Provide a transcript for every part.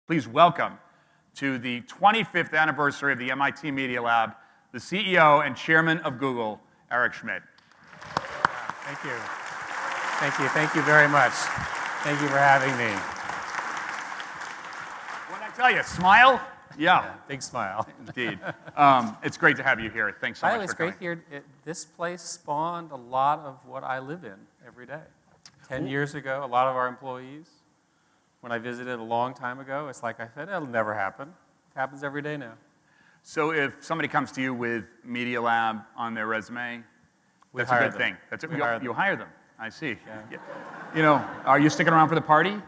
Please welcome to the 25th anniversary of the MIT Media Lab, the CEO and Chairman of Google, Eric Schmidt. Thank you. Thank you very much. Thank you for having me. What did I tell you, smile? Yeah. Big smile. Indeed. It's great to have you here. Thanks so much for coming. It's great here. This place spawned a lot of what I live in every day. 10 years ago, a lot of our employees, when I visited a long time ago, it's like I said, it'll never happen. It happens every day now. So if somebody comes to you with Media Lab on their resume, that's a good thing. You hire them. I see. Yeah. You know, are you sticking around for the party?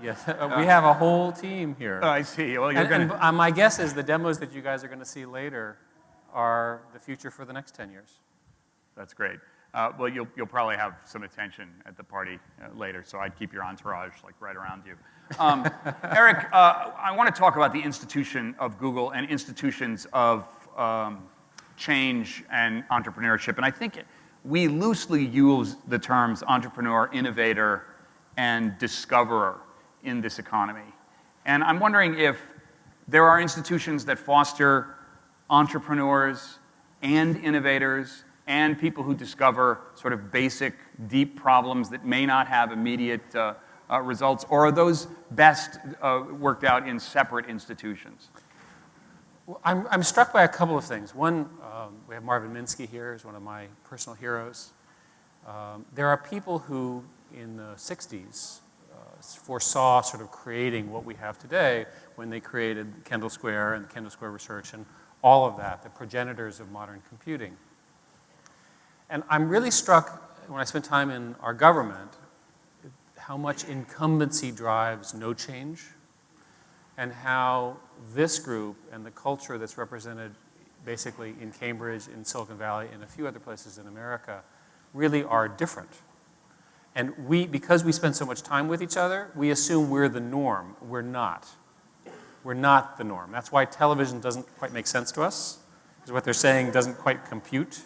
Yes. We have a whole team here. I see. Well, and my guess is the demos that you guys are going to see later are the future for the next 10 years. That's great. Well, you'll probably have some attention at the party later, so I'd keep your entourage like right around you. Eric, I want to talk about the institution of Google and institutions of change and entrepreneurship. And I think we loosely use the terms entrepreneur, innovator, and discoverer in this economy. And I'm wondering if there are institutions that foster entrepreneurs and innovators and people who discover sort of basic, deep problems that may not have immediate results, or are those best worked out in separate institutions? Well, I'm struck by a couple of things. One, we have Marvin Minsky here, who's one of my personal heroes. There are people who, in the 60s, foresaw sort of creating what we have today when they created Kendall Square and Kendall Square Research and all of that, the progenitors of modern computing. And I'm really struck, when I spend time in our government, how much incumbency drives no change, and how this group and the culture that's represented basically in Cambridge, in Silicon Valley, and a few other places in America really are different. And because we spend so much time with each other, we assume we're the norm. We're not. We're not the norm. That's why television doesn't quite make sense to us, because what they're saying doesn't quite compute.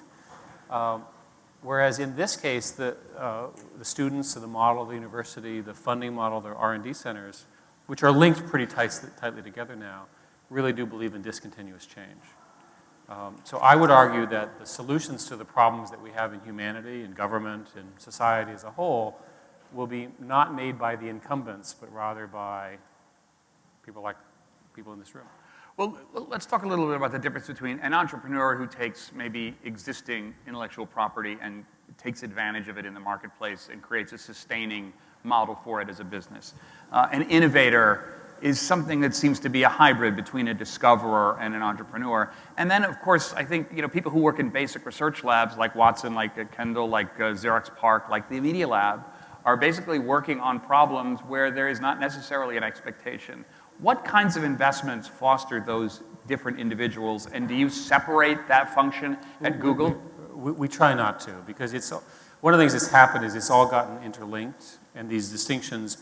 Whereas in this case, the students of the model of the university, the funding model, their R&D centers, which are linked pretty tightly together now, really do believe in discontinuous change. So I would argue that the solutions to the problems that we have in humanity, in government, in society as a whole, will be not made by the incumbents, but rather by people like people in this room. Well, let's talk a little bit about the difference between an entrepreneur who takes maybe existing intellectual property and takes advantage of it in the marketplace and creates a sustaining model for it as a business. An innovator is something that seems to be a hybrid between a discoverer and an entrepreneur. And then, of course, I think people who work in basic research labs like Watson, like Kendall, like Xerox PARC, like the Media Lab, are basically working on problems where there is not necessarily an expectation. What kinds of investments foster those different individuals, and do you separate that function at Google? We try not to, because one of the things that's happened is it's all gotten interlinked, and these distinctions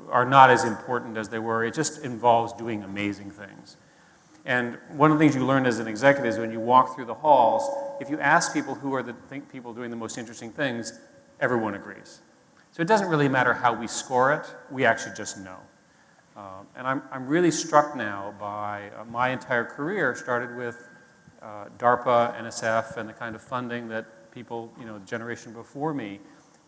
are not as important as they were. It just involves doing amazing things. And one of the things you learn as an executive is when you walk through the halls, if you ask people who are the people doing the most interesting things, everyone agrees. So it doesn't really matter how we score it, we actually just know. And I'm really struck now by my entire career started with DARPA, NSF, and the kind of funding that people, the generation before me,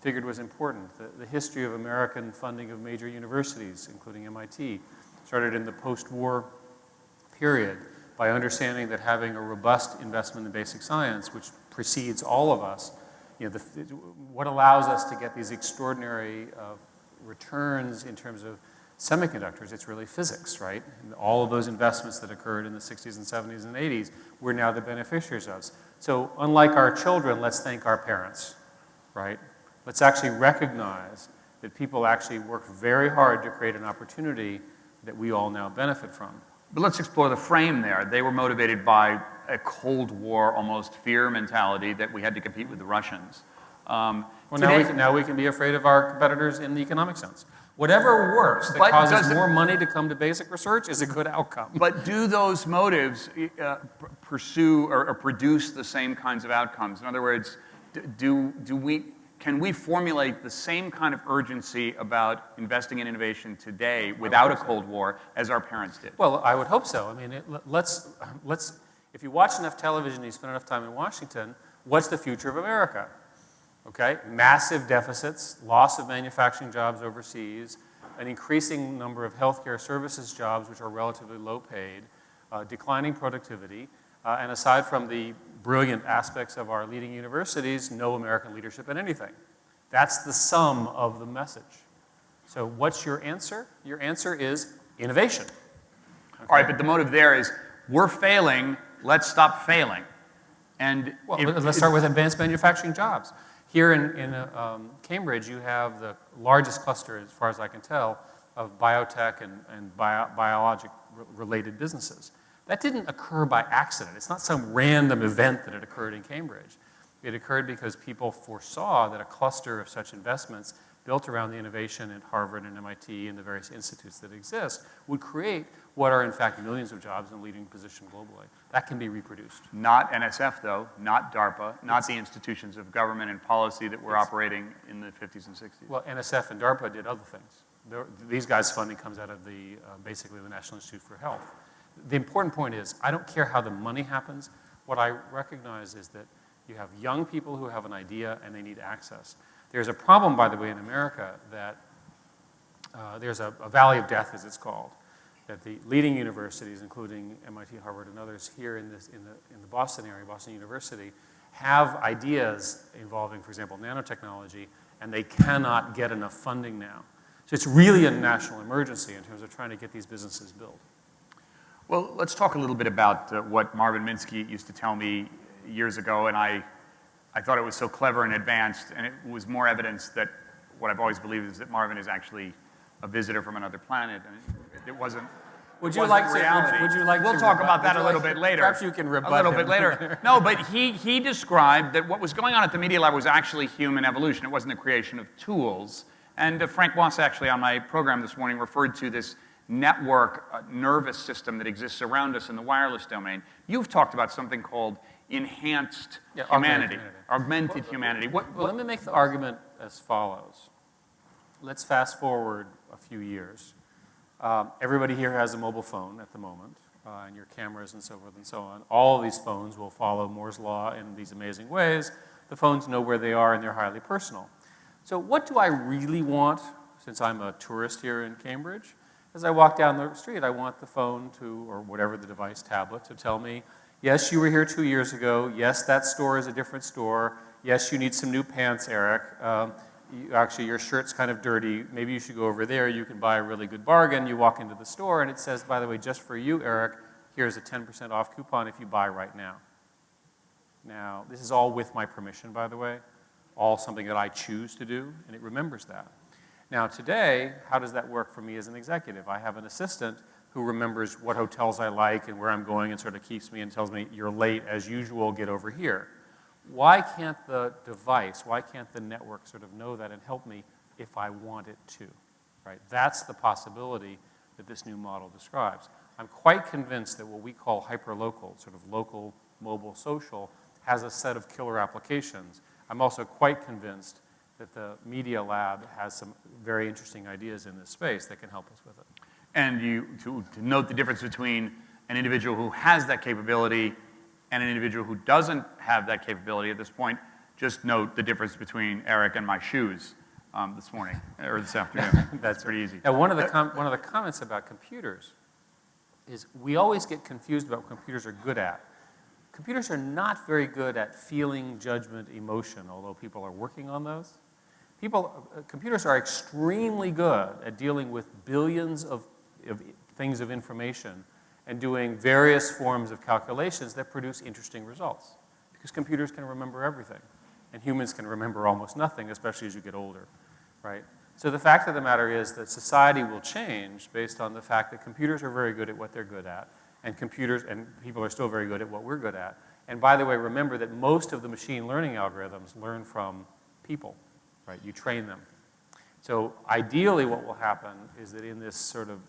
figured was important. The history of American funding of major universities, including MIT, started in the post-war period by understanding that having a robust investment in basic science, which precedes all of us, what allows us to get these extraordinary returns in terms of semiconductors, it's really physics, right? And all of those investments that occurred in the 60s and 70s and 80s, we're now the beneficiaries of. So unlike our children, let's thank our parents, right? Let's actually recognize that people actually worked very hard to create an opportunity that we all now benefit from. But let's explore the frame there. They were motivated by a Cold War, almost fear mentality that we had to compete with the Russians. Now we can be afraid of our competitors in the economic sense. Whatever works that causes more money to come to basic research is a good outcome. But do those motives pursue or produce the same kinds of outcomes? In other words, do we can we formulate the same kind of urgency about investing in innovation today without a Cold War as our parents did? Well, I would hope so. I mean, let's, if you watch enough television and you spend enough time in Washington, what's the future of America? Okay, massive deficits, loss of manufacturing jobs overseas, an increasing number of healthcare services jobs which are relatively low paid, declining productivity, and aside from the brilliant aspects of our leading universities, no American leadership in anything. That's the sum of the message. So what's your answer? Your answer is innovation. Okay. All right, but the motive there is, we're failing, let's stop failing. And well, let's start with advanced manufacturing jobs. Here in Cambridge, you have the largest cluster, as far as I can tell, of biotech and biologic-related businesses. That didn't occur by accident. It's not some random event that it occurred in Cambridge. It occurred because people foresaw that a cluster of such investments built around the innovation at Harvard and MIT and the various institutes that exist would create what are in fact millions of jobs in a leading position globally. That can be reproduced. Not NSF though, not DARPA, not the institutions of government and policy that were operating in the 50s and 60s. Well, NSF and DARPA did other things. These guys' funding comes out of the, basically the National Institute for Health. The important point is, I don't care how the money happens. What I recognize is that you have young people who have an idea and they need access. There's a problem, by the way, in America that there's a valley of death, as it's called, that the leading universities, including MIT, Harvard, and others here in the Boston area, Boston University, have ideas involving, for example, nanotechnology, and they cannot get enough funding now. So it's really a national emergency in terms of trying to get these businesses built. Well, let's talk a little bit about what Marvin Minsky used to tell me years ago, and I thought it was so clever and advanced, and it was more evidence that what I've always believed is that Marvin is actually a visitor from another planet, and it wasn't. Would you like reality. Would you like we'll to talk rebut, about that a little bit later. Perhaps you can rebut a little him. bit later. No, but he described that what was going on at the Media Lab was actually human evolution. It wasn't the creation of tools. And Frank Moss actually on my program this morning referred to this network nervous system that exists around us in the wireless domain. You've talked about something called enhanced humanity, augmented humanity. Well, let me make the argument as follows. Let's fast forward a few years. Everybody here has a mobile phone at the moment, and your cameras and so forth and so on. All of these phones will follow Moore's law in these amazing ways. The phones know where they are, and they're highly personal. So what do I really want, since I'm a tourist here in Cambridge? As I walk down the street, I want the phone to, or whatever the device, tablet, to tell me, yes, you were here 2 years ago. Yes, that store is a different store. Yes, you need some new pants, Eric. Actually, your shirt's kind of dirty. Maybe you should go over there. You can buy a really good bargain. You walk into the store, and it says, by the way, just for you, Eric, here's a 10% off coupon if you buy right now. Now, this is all with my permission, by the way, all something that I choose to do, and it remembers that. Now, today, how does that work for me as an executive? I have an assistant who remembers what hotels I like and where I'm going and sort of keeps me and tells me, you're late as usual, get over here. Why can't the device, why can't the network sort of know that and help me if I want it to, right? That's the possibility that this new model describes. I'm quite convinced that what we call hyperlocal, sort of local, mobile, social, has a set of killer applications. I'm also quite convinced that the Media Lab has some very interesting ideas in this space that can help us with it. And to note the difference between an individual who has that capability and an individual who doesn't have that capability at this point, just note the difference between Eric and my shoes this morning, or this afternoon. That's pretty easy. Now, one of the comments about computers is we always get confused about what computers are good at. Computers are not very good at feeling, judgment, emotion, although people are working on those. Computers are extremely good at dealing with billions of things of information and doing various forms of calculations that produce interesting results. Because computers can remember everything, and humans can remember almost nothing, especially as you get older, right? So the fact of the matter is that society will change based on the fact that computers are very good at what they're good at, and people are still very good at what we're good at. And by the way, remember that most of the machine learning algorithms learn from people, right? You train them. So ideally what will happen is that in this sort of,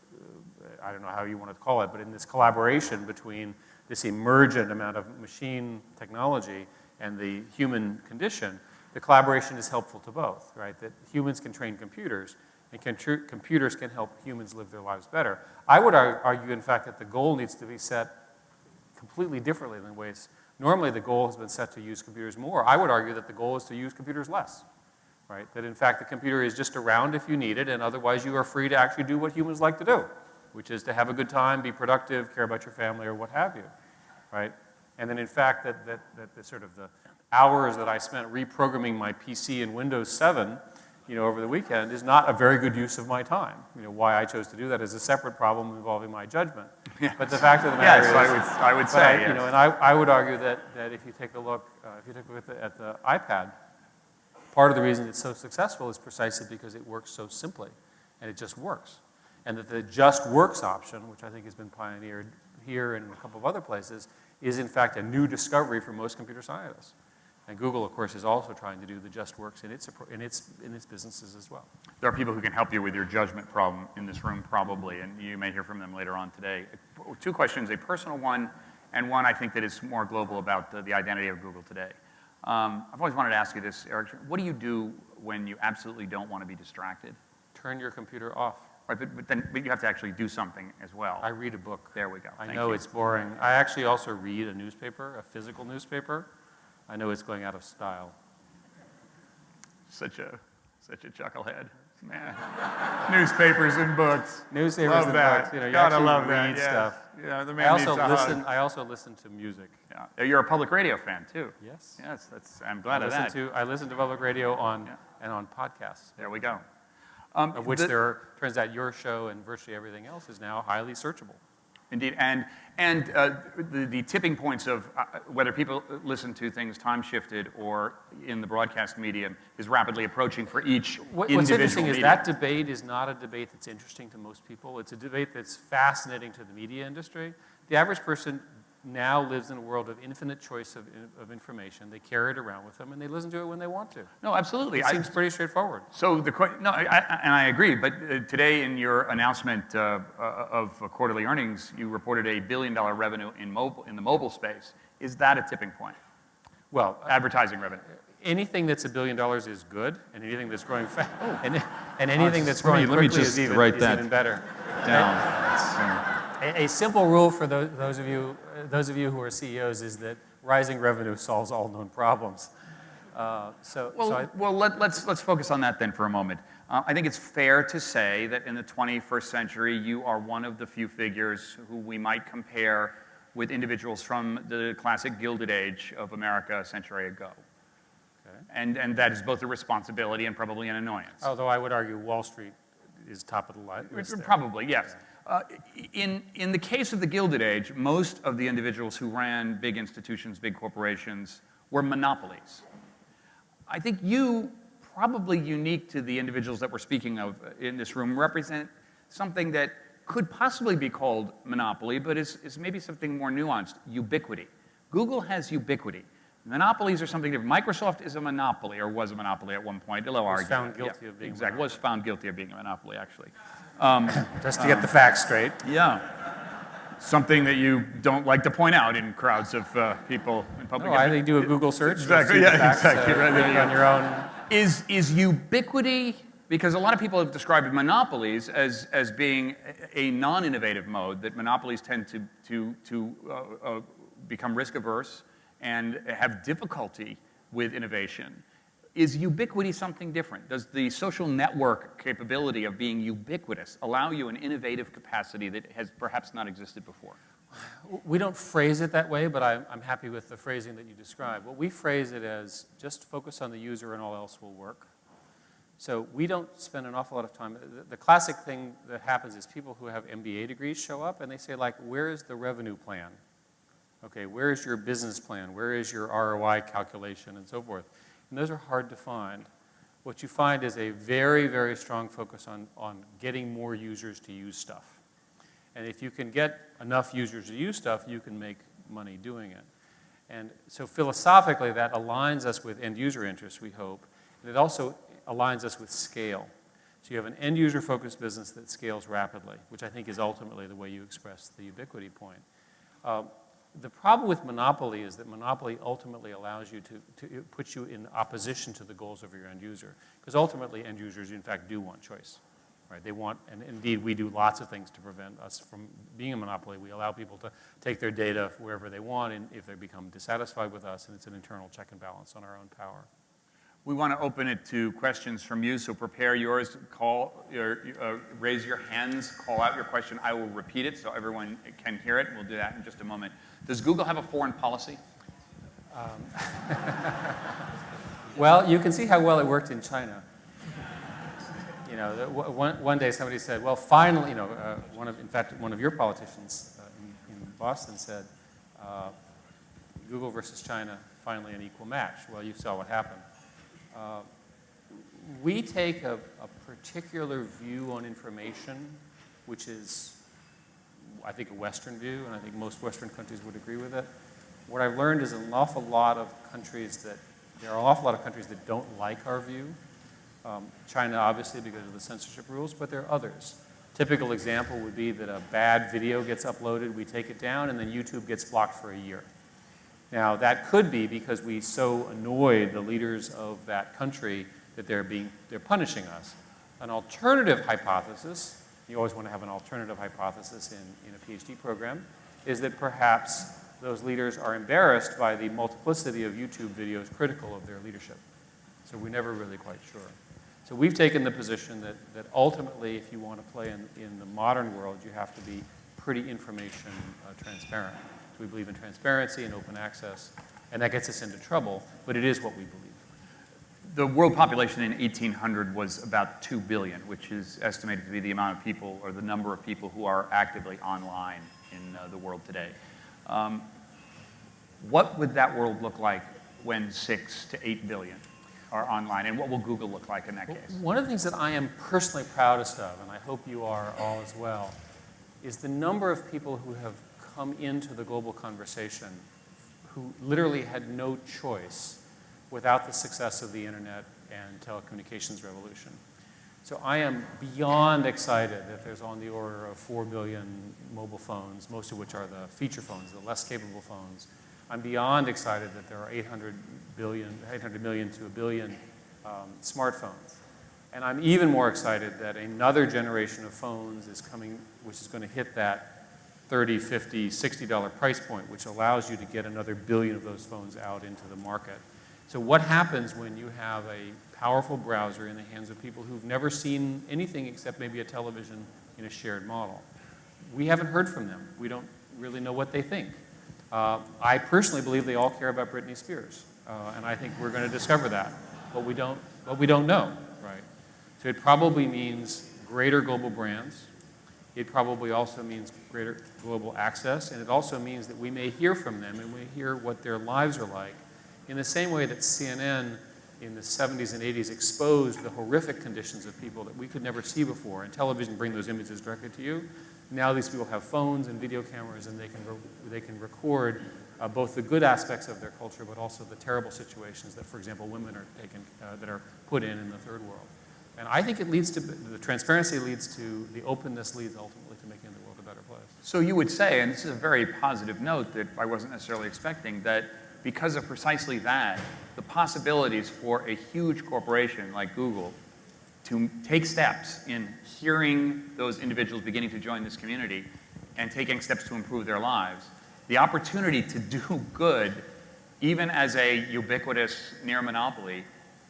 I don't know how you want to call it, but in this collaboration between this emergent amount of machine technology and the human condition, the collaboration is helpful to both, right? That humans can train computers, and computers can help humans live their lives better. I would argue, in fact, that the goal needs to be set completely differently than ways. Normally, the goal has been set to use computers more. I would argue that the goal is to use computers less, right? That, in fact, the computer is just around if you need it, and otherwise you are free to actually do what humans like to do, which is to have a good time, be productive, care about your family, or what have you, right? And then, in fact, that the sort of the hours that I spent reprogramming my PC in Windows 7, over the weekend is not a very good use of my time. Why I chose to do that is a separate problem involving my judgment. Yes. But the fact of the matter is, I would say, yes. And I would argue that if you take a look, at the iPad, part of the reason it's so successful is precisely because it works so simply, and it just works. And that the just works option, which I think has been pioneered here and in a couple of other places, is in fact a new discovery for most computer scientists. And Google, of course, is also trying to do the just works in its businesses as well. There are people who can help you with your judgment problem in this room, probably, and you may hear from them later on today. 2 questions, a personal one, and one I think that is more global about the identity of Google today. I've always wanted to ask you this, Eric. What do you do when you absolutely don't want to be distracted? Turn your computer off. Right, but you have to actually do something as well. I read a book. There we go. I know it's boring. I actually also read a newspaper, a physical newspaper. I know it's going out of style. Such a chucklehead, man. Newspapers and books. Newspapers love and that. books. You Gotta actually love read that. stuff. Yeah, the man needs a hug. I also listen to music. Yeah, you're a public radio fan too. Yes. Yes, I'm glad of that. I listen to public radio and on podcasts. There we go. Of which turns out your show and virtually everything else is now highly searchable. Indeed, and the tipping points of whether people listen to things time-shifted or in the broadcast medium is rapidly approaching for each individual What's interesting medium. is that debate is not a debate that's interesting to most people. It's a debate that's fascinating to the media industry. The average person now lives in a world of infinite choice of information. They carry it around with them, and they listen to it when they want to. No, absolutely. It seems pretty straightforward. So I agree. But today, in your announcement of quarterly earnings, you reported $1 billion revenue in the mobile space. Is that a tipping point? Well, advertising revenue. Anything that's $1 billion is good, and anything that's growing fast, and anything that's growing quickly is even better. Down. A simple rule for those of you who are CEOs is that rising revenue solves all known problems. Let's focus on that then for a moment. I think it's fair to say that in the 21st century, you are one of the few figures who we might compare with individuals from the classic Gilded Age of America a century ago. Okay. And that is both a responsibility and probably an annoyance. Although I would argue Wall Street is top of the list. Probably, yes. In the case of the Gilded Age, most of the individuals who ran big institutions, big corporations, were monopolies. I think you, probably unique to the individuals that we're speaking of in this room, represent something that could possibly be called monopoly, but is maybe something more nuanced, ubiquity. Google has ubiquity. Monopolies are something different. Microsoft is a monopoly, or was a monopoly at one point. Was found guilty of being exactly. Was found guilty of being a monopoly, actually. Just to get the facts straight. Yeah. Something that you don't like to point out in crowds of people in public. No, I think do a Google search. Exactly, yeah, exactly. Right on your own. Is ubiquity, because a lot of people have described monopolies as being a non-innovative mode, that monopolies tend to become risk-averse and have difficulty with innovation. Is ubiquity something different? Does the social network capability of being ubiquitous allow you an innovative capacity that has perhaps not existed before? We don't phrase it that way, but I'm happy with the phrasing that you described. What we phrase it as, just focus on the user and all else will work. So we don't spend an awful lot of time. The classic thing that happens is people who have MBA degrees show up and they say, like, where is the revenue plan? Okay, where is your business plan? Where is your ROI calculation and so forth? And those are hard to find. What you find is a very, very strong focus on getting more users to use stuff. And if you can get enough users to use stuff, you can make money doing it. And so philosophically, that aligns us with end user interests, we hope. And it also aligns us with scale. So you have an end user focused business that scales rapidly, which I think is ultimately the way you express the ubiquity point. The problem with monopoly is that monopoly ultimately allows you to put you in opposition to the goals of your end user. Because ultimately, end users, in fact, do want choice. Right? They want, and indeed, we do lots of things to prevent us from being a monopoly. We allow people to take their data wherever they want, and if they become dissatisfied with us, and it's an internal check and balance on our own power. We want to open it to questions from you, so prepare yours. Raise your hands, call out your question. I will repeat it so everyone can hear it. We'll do that in just a moment. Does Google have a foreign policy? Well, you can see how well it worked in China. You know, one day somebody said, well, finally, you know, in fact, one of your politicians in Boston said, Google versus China, finally an equal match. Well, you saw what happened. We take a particular view on information, which is, I think, a Western view, and I think most Western countries would agree with it. What I've learned is there are an awful lot of countries that don't like our view. China, obviously, because of the censorship rules, but there are others. Typical example would be that a bad video gets uploaded, we take it down, and then YouTube gets blocked for a year. Now, that could be because we so annoyed the leaders of that country that they're punishing us. An alternative hypothesis, you always want to have an alternative hypothesis in a PhD program, is that perhaps those leaders are embarrassed by the multiplicity of YouTube videos critical of their leadership. So we're never really quite sure. So we've taken the position that ultimately, if you want to play in the modern world, you have to be pretty information transparent. So we believe in transparency and open access, and that gets us into trouble, but it is what we believe. The world population in 1800 was about 2 billion, which is estimated to be the amount of people or the number of people who are actively online in the world today. What would that world look like when 6 to 8 billion are online, and what will Google look like in that case? One of the things that I am personally proudest of, and I hope you are all as well, is the number of people who have come into the global conversation who literally had no choice without the success of the internet and telecommunications revolution. So I am beyond excited that there's on the order of 4 billion mobile phones, most of which are the feature phones, the less capable phones. I'm beyond excited that there are 800 million to 1 billion smartphones. And I'm even more excited that another generation of phones is coming, which is going to hit that $30, $50, $60 price point, which allows you to get another billion of those phones out into the market. So what happens when you have a powerful browser in the hands of people who've never seen anything except maybe a television in a shared model? We haven't heard from them. We don't really know what they think. I personally believe they all care about Britney Spears, and I think we're going to discover that, but we don't know, right? So it probably means greater global brands. It probably also means greater global access, and it also means that we may hear from them and we hear what their lives are like in the same way that CNN in the 70s and 80s exposed the horrific conditions of people that we could never see before, and television bring those images directly to you. Now these people have phones and video cameras, and they can record both the good aspects of their culture, but also the terrible situations that, for example, women are taken, that are put in the third world. And I think it leads to, the transparency leads to, the openness leads ultimately to making the world a better place. So you would say, and this is a very positive note that I wasn't necessarily expecting, that because of precisely that, the possibilities for a huge corporation like Google to take steps in hearing those individuals beginning to join this community and taking steps to improve their lives, the opportunity to do good, even as a ubiquitous near monopoly,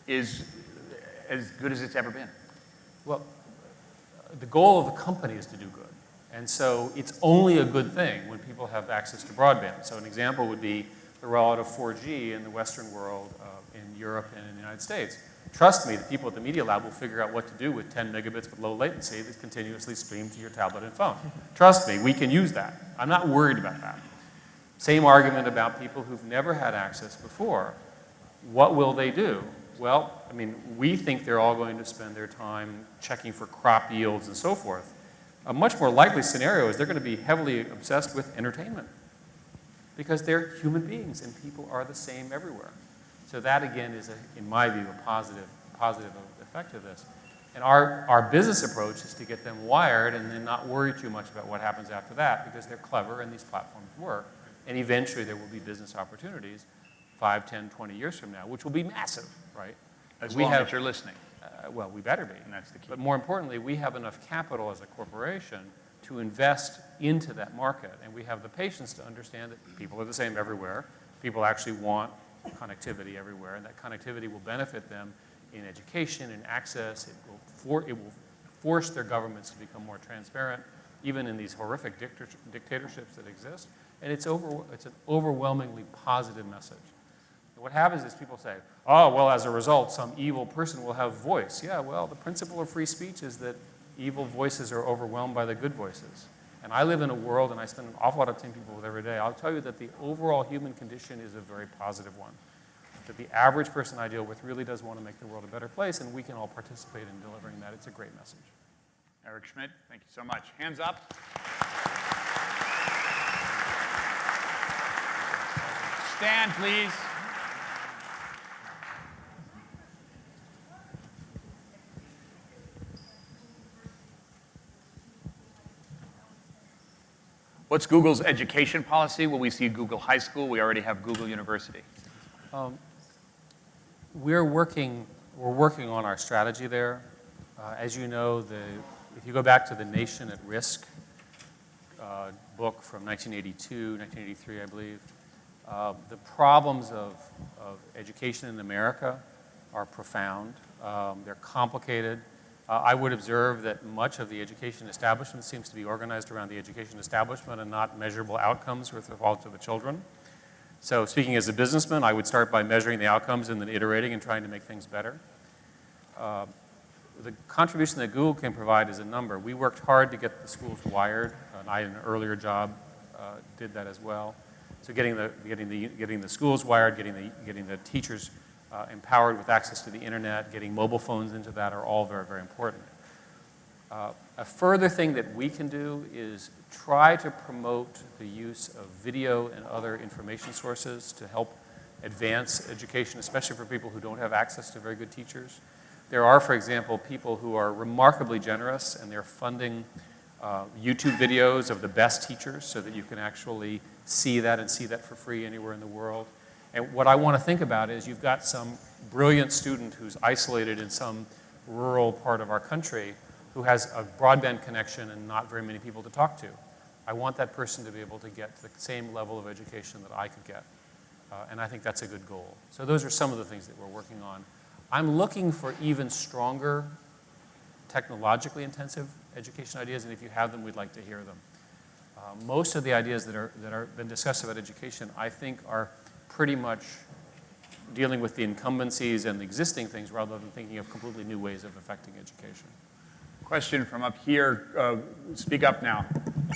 is as good as it's ever been. Well, the goal of the company is to do good. And so it's only a good thing when people have access to broadband. So an example would be the rollout of 4G in the Western world, in Europe and in the United States. Trust me, the people at the Media Lab will figure out what to do with 10 megabits with low latency that's continuously streamed to your tablet and phone. Trust me, we can use that. I'm not worried about that. Same argument about people who've never had access before. What will they do? Well, I mean, we think they're all going to spend their time checking for crop yields and so forth. A much more likely scenario is they're going to be heavily obsessed with entertainment because they're human beings and people are the same everywhere. So that, again, is, in my view, a positive effect of this. And our business approach is to get them wired and then not worry too much about what happens after that because they're clever and these platforms work. and eventually there will be business opportunities 5, 10, 20 years from now, which will be massive, right? As long as you're listening. Well, we better be. And that's the key. But more importantly, we have enough capital as a corporation to invest into that market, and we have the patience to understand that people are the same everywhere. People actually want connectivity everywhere, and that connectivity will benefit them in education and access. It will force their governments to become more transparent, even in these horrific dictatorships that exist. And it's an overwhelmingly positive message. And what happens is people say, oh, well, as a result, some evil person will have voice. Yeah, well, the principle of free speech is that evil voices are overwhelmed by the good voices. And I live in a world, and I spend an awful lot of time with people every day. I'll tell you that the overall human condition is a very positive one. That the average person I deal with really does want to make the world a better place, and we can all participate in delivering that. It's a great message. Eric Schmidt, thank you so much. Hands up. Stand, please. What's Google's education policy? Will we see Google High School? We already have Google University. We're working on our strategy there. As you know, if you go back to the Nation at Risk book from 1982, 1983, I believe, the problems of education in America are profound. They're complicated. I would observe that much of the education establishment seems to be organized around the education establishment and not measurable outcomes with regard to the children. So speaking as a businessman, I would start by measuring the outcomes and then iterating and trying to make things better. The contribution that Google can provide is a number. We worked hard to get the schools wired, and I, in an earlier job, did that as well. So getting the schools wired, getting the teachers empowered with access to the internet, getting mobile phones into that are all very, very important. A further thing that we can do is try to promote the use of video and other information sources to help advance education, especially for people who don't have access to very good teachers. There are, for example, people who are remarkably generous, and they're funding YouTube videos of the best teachers so that you can actually see that for free anywhere in the world. And what I want to think about is you've got some brilliant student who's isolated in some rural part of our country who has a broadband connection and not very many people to talk to. I want that person to be able to get the same level of education that I could get. And I think that's a good goal. So those are some of the things that we're working on. I'm looking for even stronger, technologically intensive education ideas, and if you have them, we'd like to hear them. Most of the ideas that are been discussed about education, I think, are pretty much dealing with the incumbencies and the existing things rather than thinking of completely new ways of affecting education. Question from up here. Speak up now.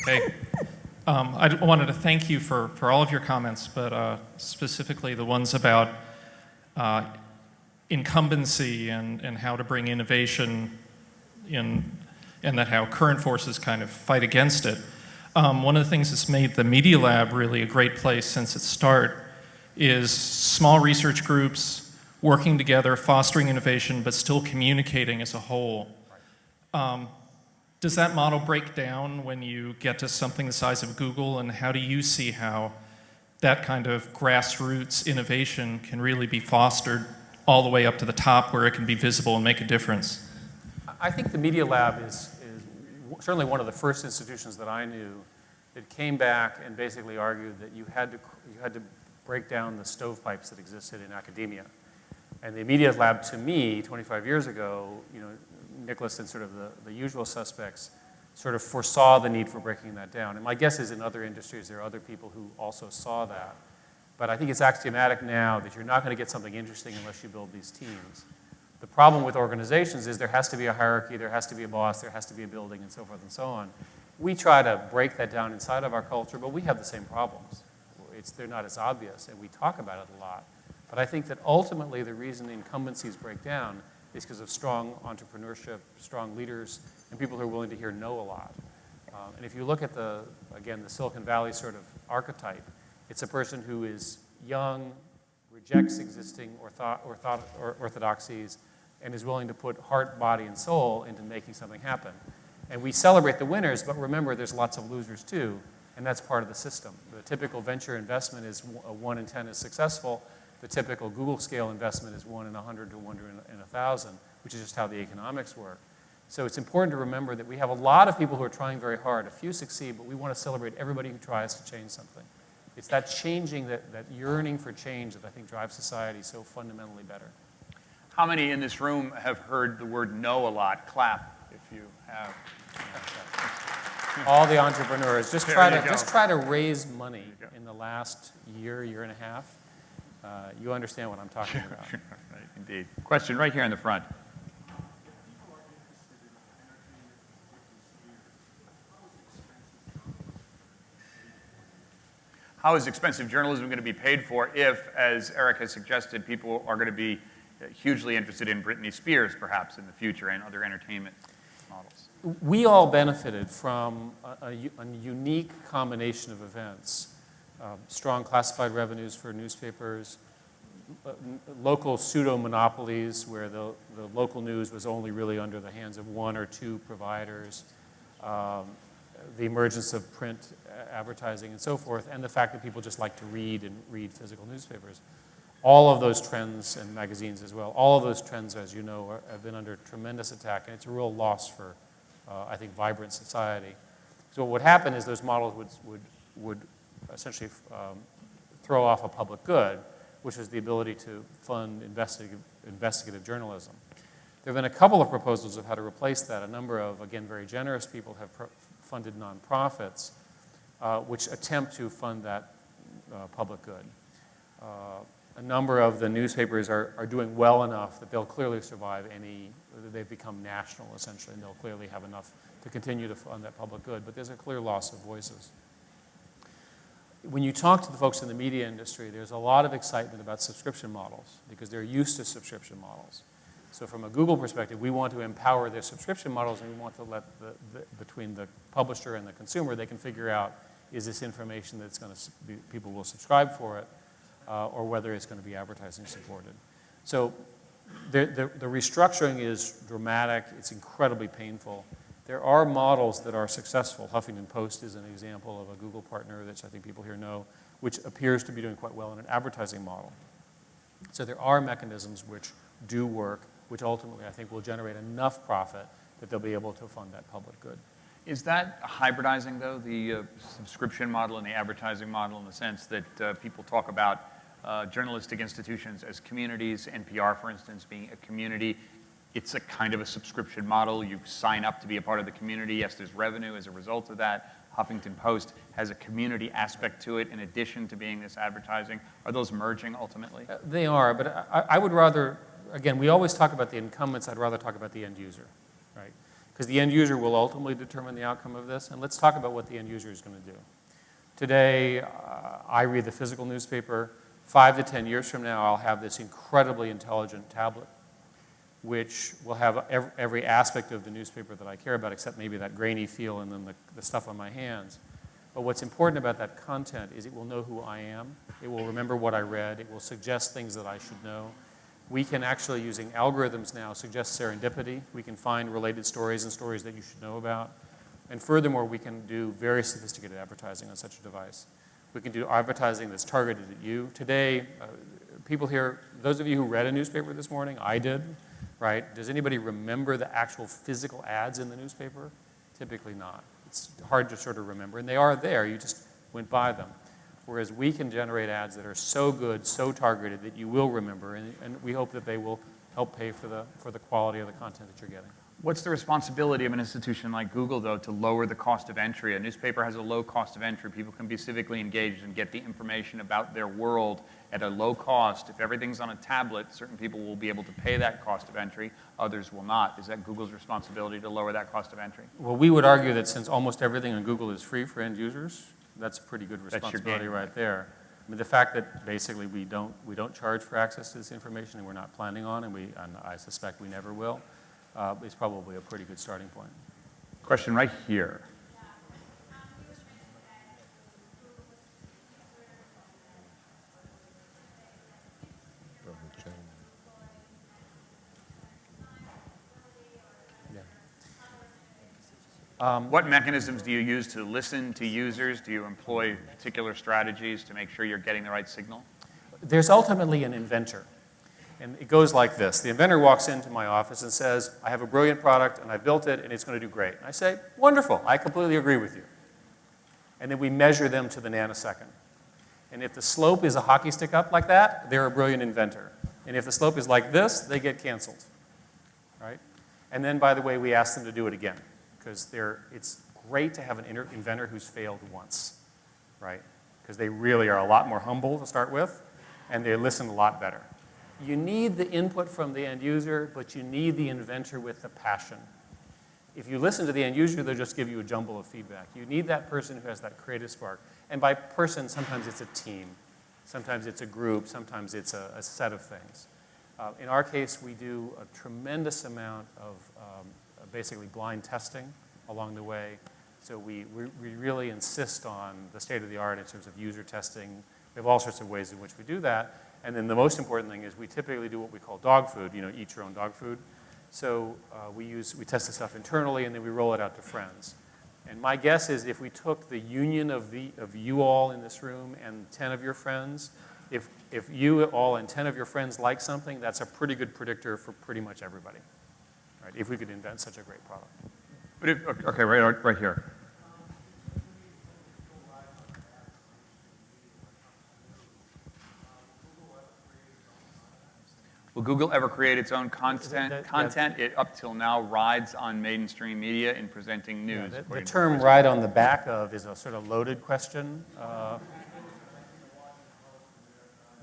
Okay. I wanted to thank you for all of your comments, but specifically the ones about incumbency and how to bring innovation in, and that how current forces kind of fight against it. One of the things that's made the Media Lab really a great place since its start is small research groups working together, fostering innovation, but still communicating as a whole. Does that model break down when you get to something the size of Google, and how do you see how that kind of grassroots innovation can really be fostered all the way up to the top where it can be visible and make a difference? I think the Media Lab is certainly one of the first institutions that I knew that came back and basically argued that you had to break down the stovepipes that existed in academia. And the Media Lab, to me, 25 years ago, Nicholas and sort of the usual suspects sort of foresaw the need for breaking that down. And my guess is in other industries there are other people who also saw that. But I think it's axiomatic now that you're not going to get something interesting unless you build these teams. The problem with organizations is there has to be a hierarchy, there has to be a boss, there has to be a building, and so forth and so on. We try to break that down inside of our culture, but we have the same problems. They're not as obvious, and we talk about it a lot. But I think that ultimately the reason the incumbencies break down is because of strong entrepreneurship, strong leaders, and people who are willing to hear no a lot. And if you look at the Silicon Valley sort of archetype, it's a person who is young, rejects existing orthodoxies, and is willing to put heart, body, and soul into making something happen. And we celebrate the winners, but remember there's lots of losers too. And that's part of the system. The typical venture investment is 1 in 10 is successful. The typical Google scale investment is 1 in 100 to 1 in 1,000, which is just how the economics work. So it's important to remember that we have a lot of people who are trying very hard. A few succeed, but we want to celebrate everybody who tries to change something. It's that changing, that yearning for change that I think drives society so fundamentally better. How many in this room have heard the word no a lot? Clap if you have. All the entrepreneurs, just There try to raise money in the last year and a half. You understand what I'm talking about. Right, indeed. Question right here in the front. How is expensive journalism going to be paid for if, as Eric has suggested, people are going to be hugely interested in Britney Spears, perhaps, in the future, and other entertainment models? We all benefited from a unique combination of events. Strong classified revenues for newspapers, local pseudo-monopolies where the local news was only really under the hands of 1 or 2 providers, the emergence of print advertising and so forth, and the fact that people just like to read and read physical newspapers. All of those trends, and magazines as well, all of those trends, as you know, have been under tremendous attack, and it's a real loss for, I think, vibrant society. So what would happen is those models would essentially throw off a public good, which is the ability to fund investigative journalism. There have been a couple of proposals of how to replace that. A number of, again, very generous people have funded nonprofits which attempt to fund that public good. A number of the newspapers are doing well enough that they'll clearly survive they've become national, essentially, and they'll clearly have enough to continue to fund that public good, but there's a clear loss of voices. When you talk to the folks in the media industry, there's a lot of excitement about subscription models because they're used to subscription models. So from a Google perspective, we want to empower their subscription models, and we want to let between the publisher and the consumer, they can figure out, is this information that's going to be, people will subscribe for it, or whether it's going to be advertising supported. So the restructuring is dramatic. It's incredibly painful. There are models that are successful. Huffington Post is an example of a Google partner that I think people here know, which appears to be doing quite well in an advertising model. So there are mechanisms which do work, which ultimately I think will generate enough profit that they'll be able to fund that public good. Is that hybridizing, though, the subscription model and the advertising model, in the sense that people talk about journalistic institutions as communities, NPR, for instance, being a community? It's a kind of a subscription model. You sign up to be a part of the community. Yes, there's revenue as a result of that. Huffington Post has a community aspect to it in addition to being this advertising. Are those merging ultimately? They are, but I would rather, again, we always talk about the incumbents. I'd rather talk about the end user, right? Because the end user will ultimately determine the outcome of this. And let's talk about what the end user is going to do. Today, I read the physical newspaper. 5 to 10 years from now, I'll have this incredibly intelligent tablet, which will have every aspect of the newspaper that I care about, except maybe that grainy feel and then the stuff on my hands. But what's important about that content is it will know who I am. It will remember what I read. It will suggest things that I should know. We can actually, using algorithms now, suggest serendipity. We can find related stories and stories that you should know about. And furthermore, we can do very sophisticated advertising on such a device. We can do advertising that's targeted at you. Today, people here, those of you who read a newspaper this morning, I did, right? Does anybody remember the actual physical ads in the newspaper? Typically not. It's hard to sort of remember, and they are there. You just went by them. Whereas we can generate ads that are so good, so targeted that you will remember, and we hope that they will help pay for the quality of the content that you're getting. What's the responsibility of an institution like Google, though, to lower the cost of entry? A newspaper has a low cost of entry. People can be civically engaged and get the information about their world at a low cost. If everything's on a tablet, certain people will be able to pay that cost of entry. Others will not. Is that Google's responsibility to lower that cost of entry? Well, we would argue that since almost everything on Google is free for end users, that's a pretty good responsibility right there. I mean, the fact that basically we don't charge for access to this information, and we're not planning on, and I suspect we never will, is probably a pretty good starting point. Question right here. What mechanisms do you use to listen to users? Do you employ particular strategies to make sure you're getting the right signal? There's ultimately an inventor. And it goes like this. The inventor walks into my office and says, I have a brilliant product, and I built it, and it's going to do great. And I say, wonderful. I completely agree with you. And then we measure them to the nanosecond. And if the slope is a hockey stick up like that, they're a brilliant inventor. And if the slope is like this, they get canceled. Right? And then, by the way, we ask them to do it again. Because it's great to have an inventor who's failed once. Right? Because they really are a lot more humble to start with, and they listen a lot better. You need the input from the end user, but you need the inventor with the passion. If you listen to the end user, they'll just give you a jumble of feedback. You need that person who has that creative spark. And by person, sometimes it's a team. Sometimes it's a group. Sometimes it's a set of things. In our case, we do a tremendous amount of basically blind testing along the way. So we really insist on the state of the art in terms of user testing. We have all sorts of ways in which we do that. And then the most important thing is we typically do what we call dog food, eat your own dog food. So we test the stuff internally, and then we roll it out to friends. And my guess is if we took the union of you all in this room and 10 of your friends, if you all and 10 of your friends like something, that's a pretty good predictor for pretty much everybody, right? If we could invent such a great product. But okay, right here. Will Google ever create its own content? It up till now rides on mainstream media in presenting news. Yeah, the term "ride on the back of" is a sort of loaded question.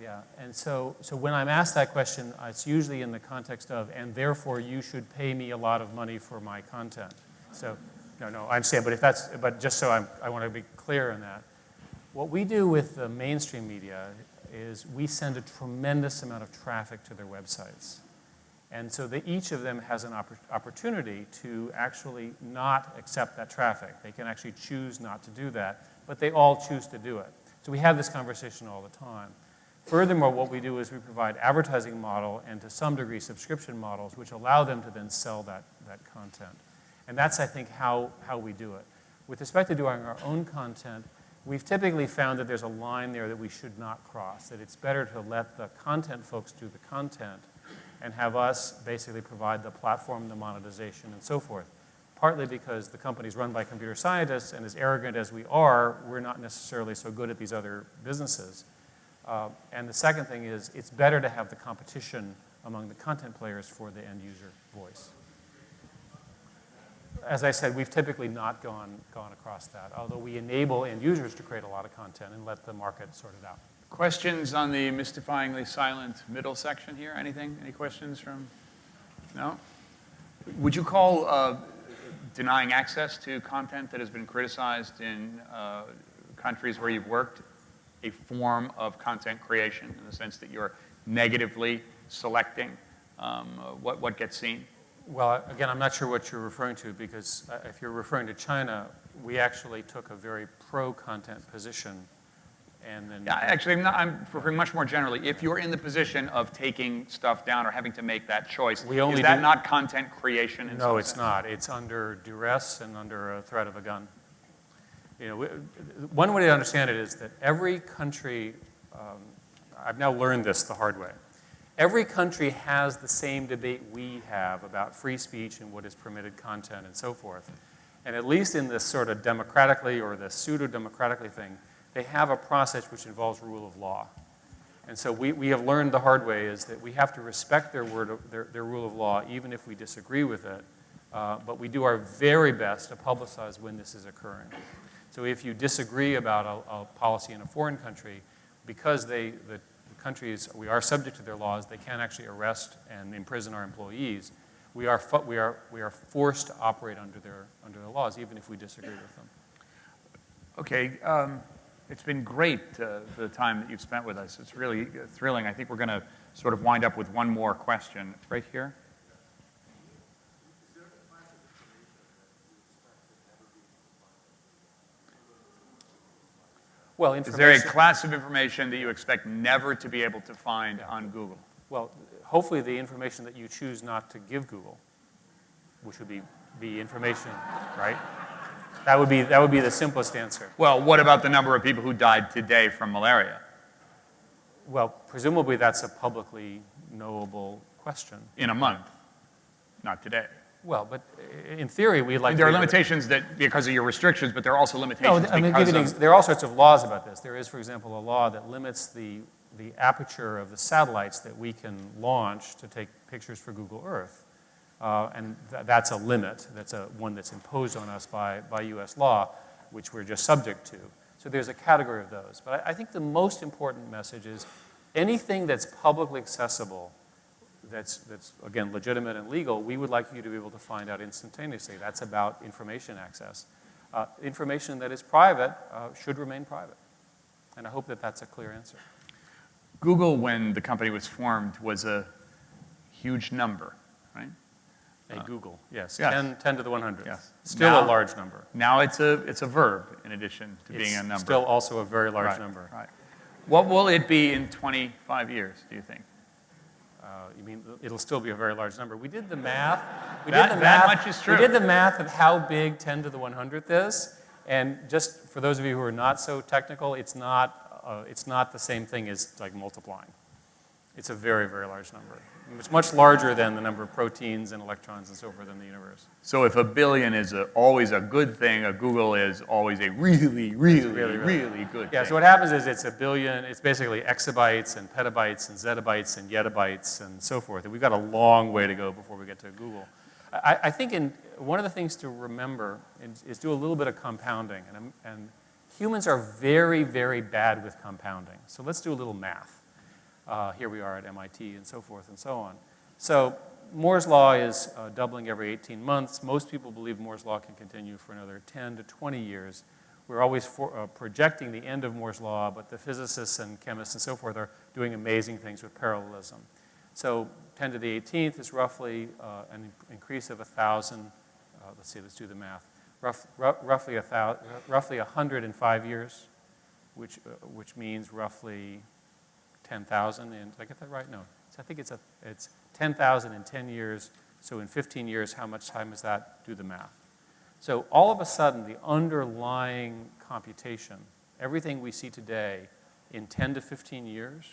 Yeah, and so when I'm asked that question, it's usually in the context of, and therefore you should pay me a lot of money for my content. So, no, I understand, but just so I want to be clear on that. What we do with the mainstream media is we send a tremendous amount of traffic to their websites. And so each of them has an opportunity to actually not accept that traffic. They can actually choose not to do that, but they all choose to do it. So we have this conversation all the time. Furthermore, what we do is we provide advertising model and to some degree subscription models which allow them to then sell that content. And that's, I think, how we do it. With respect to doing our own content, we've typically found that there's a line there that we should not cross, that it's better to let the content folks do the content and have us basically provide the platform, the monetization, and so forth. Partly because the company's run by computer scientists, and as arrogant as we are, we're not necessarily so good at these other businesses. And the second thing is, it's better to have the competition among the content players for the end user voice. As I said, we've typically not gone across that, although we enable end users to create a lot of content and let the market sort it out. Questions on the mystifyingly silent middle section here? Anything? Any questions from? No? Would you call denying access to content that has been criticized in countries where you've worked a form of content creation in the sense that you're negatively selecting what gets seen? Well, again, I'm not sure what you're referring to, because if you're referring to China, we actually took a very pro-content position. And then, yeah, actually, I'm referring much more generally. If you're in the position of taking stuff down or having to make that choice, is that not content creation? No, it's not. It's under duress and under a threat of a gun. One way to understand it is that every country, I've now learned this the hard way. Every country has the same debate we have about free speech and what is permitted content and so forth. And at least in this sort of democratically or the pseudo-democratically thing, they have a process which involves rule of law. And so we have learned the hard way is that we have to respect their rule of law even if we disagree with it. But we do our very best to publicize when this is occurring. So if you disagree about a policy in a foreign country, because the countries, we are subject to their laws, they can actually arrest and imprison our employees. We are forced to operate under their laws, even if we disagree with them. Okay, it's been great the time that you've spent with us. It's really thrilling. I think we're going to sort of wind up with one more question right here. Well, is there a class of information that you expect never to be able to find on Google? Well, hopefully the information that you choose not to give Google, which would be information, right? That would be the simplest answer. Well, what about the number of people who died today from malaria? Well, presumably that's a publicly knowable question. In a month, not today. Well, but in theory, we'd like There to are be able to- limitations because of your restrictions, but there are also No, limitations I mean, because of... there are all sorts of laws about this. There is, for example, a law that limits the aperture of the satellites that we can launch to take pictures for Google Earth. And that's a limit. That's one that's imposed on us by US law, which we're just subject to. So there's a category of those. But I think the most important message is anything that's publicly accessible, that's again, legitimate and legal, we would like you to be able to find out instantaneously. That's about information access. Information that is private should remain private. And I hope that that's a clear answer. Google, when the company was formed, was a huge number, right? Google, yes. Yes. 10 to the 100th. Yes. Still Now- a large number. Now it's a verb in addition to being a number. It's still also a very large Right, number. Right. What will it be in 25 years, do you think? You mean it'll still be a very large number? We did the math. That much is true. We did the math of how big 10 to the 100th is, and just for those of you who are not so technical, it's not the same thing as like multiplying. It's a very, very large number. It's much larger than the number of proteins and electrons and so forth in the universe. So if a billion is always a good thing, a Google is always a really, really good Yeah, thing. so what happens is it's a billion, it's basically exabytes and petabytes and zettabytes and yottabytes and so forth. And we've got a long way to go before we get to Google. I think one of the things to remember is do a little bit of compounding. And humans are very, very bad with compounding. So let's do a little math. Here we are at MIT and so forth and so on. So Moore's law is doubling every 18 months. Most people believe Moore's law can continue for another 10 to 20 years. We're always projecting the end of Moore's law, but the physicists and chemists and so forth are doing amazing things with parallelism. So 10 to the 18th is roughly an increase of 1,000. Let's do the math. Roughly 105 years, which means roughly 10,000, and did I get that right? No. So I think it's 10,000 in 10 years. So in 15 years, how much time is that? Do the math. So all of a sudden, the underlying computation, everything we see today, in 10 to 15 years,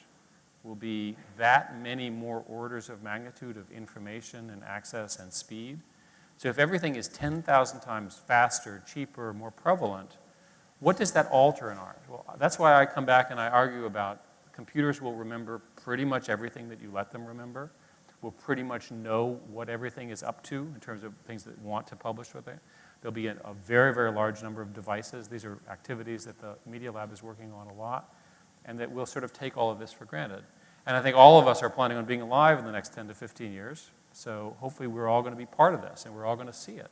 will be that many more orders of magnitude of information and access and speed. So if everything is 10,000 times faster, cheaper, more prevalent, what does that alter in art? Well, that's why I come back and I argue about computers will remember pretty much everything that you let them remember, will pretty much know what everything is up to in terms of things that want to publish with it. There'll be a very, very large number of devices. These are activities that the Media Lab is working on a lot, and that we'll sort of take all of this for granted. And I think all of us are planning on being alive in the next 10 to 15 years, so hopefully we're all going to be part of this, and we're all going to see it.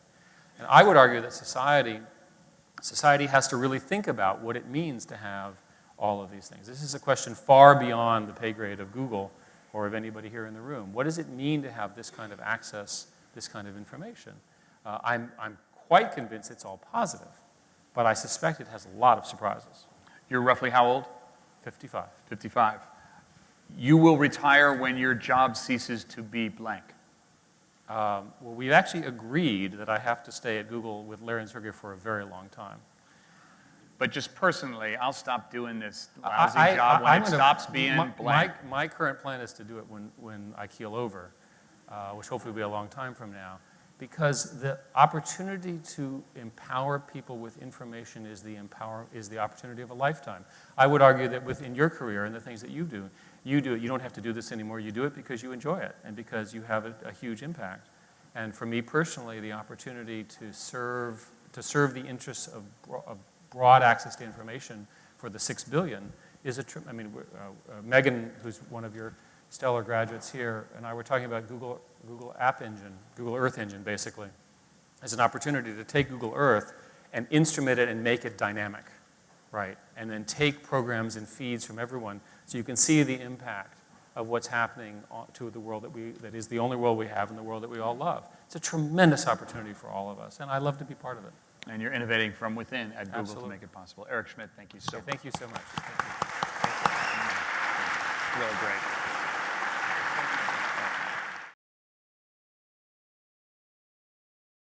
And I would argue that society has to really think about what it means to have all of these things. This is a question far beyond the pay grade of Google or of anybody here in the room. What does it mean to have this kind of access, this kind of information? I'm quite convinced it's all positive, but I suspect it has a lot of surprises. You're roughly how old? 55. 55. You will retire when your job ceases to be blank. Well, we've actually agreed that I have to stay at Google with Larry and Sergey for a very long time. But just personally, I'll stop doing this lousy job when it stops being blank. My current plan is to do it when I keel over, which hopefully will be a long time from now, because the opportunity to empower people with information is the opportunity of a lifetime. I would argue that within your career and the things that you do it. You don't have to do this anymore. You do it because you enjoy it and because you have a huge impact. And for me personally, the opportunity to serve the interests of broad access to information for the 6 billion is Megan, who's one of your stellar graduates here, and I were talking about Google App Engine, Google Earth Engine, basically, as an opportunity to take Google Earth and instrument it and make it dynamic, right? And then take programs and feeds from everyone so you can see the impact of what's happening to the world that is the only world we have and the world that we all love. It's a tremendous opportunity for all of us, and I love to be part of it. And you're innovating from within at Google Absolutely. to make it possible. Eric Schmidt, thank you so much. Thank you so much. Really great.